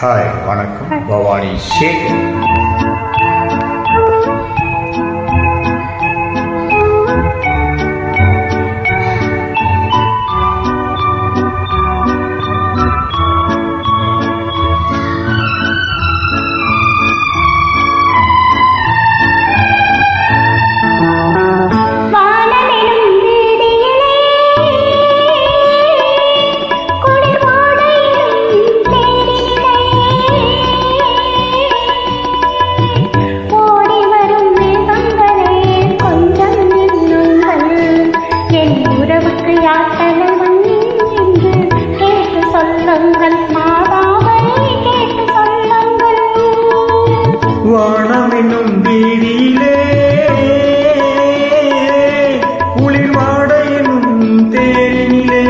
Hi, வணக்கம். பவானி சேகர். வானமெனும் வீதியிலே குளிர் வாட எனும் தேனிலே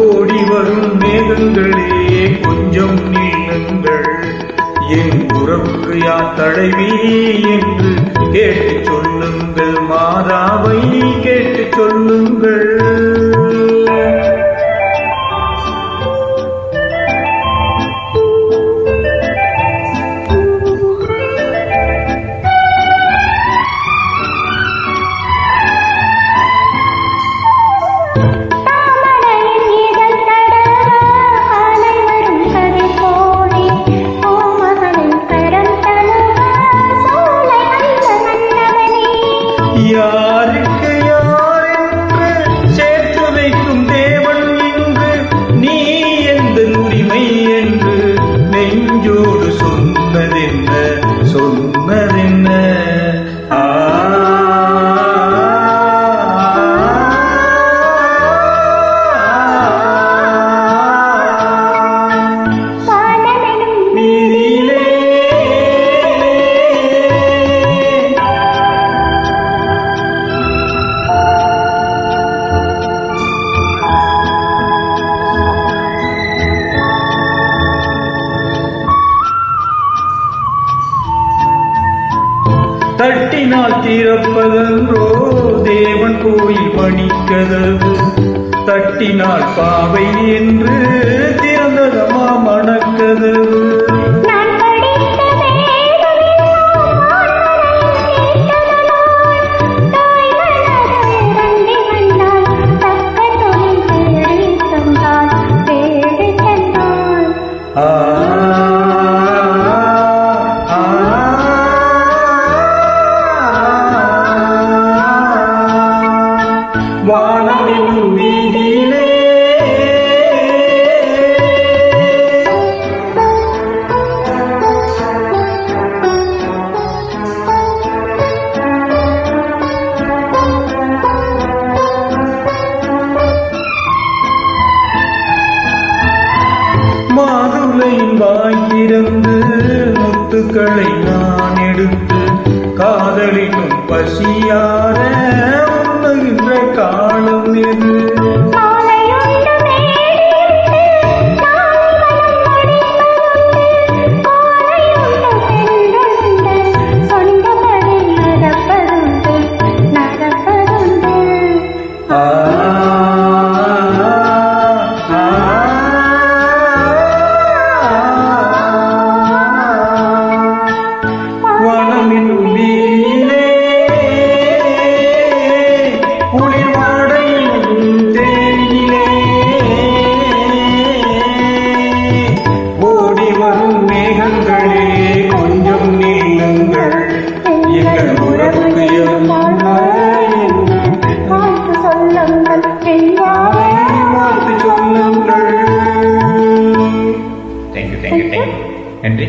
ஓடி வரும் மேகங்களே கொஞ்சம் நில்லுங்கள், என் உறவுக்கு யார் தடைவி என்று கேட்டு சொல்லுங்கள், மாதாவை கேட்டு சொல்லுங்கள். யாருக்கு யார் என்று சேர்த்து வைக்கும் தேவன் இன்று, நீ எந்த உரிமை என்று நெஞ்சோடு சொன்னதென்ன சொன்னதென்ன. தட்டினால் திறப்பதென்றோ தேவன் கோயில் மணிக்கதவு, தட்டினால் பாவை என்று திறந்ததமா மணக்கதவு. வானமெனும் வீதியிலே மாதுளையின் வாய்த்திறந்து முத்துக்களை நான் எடுத்து காதலிக்கும் பசியார உண்ணுகின்ற காலம் எது? Thank you. நன்றி.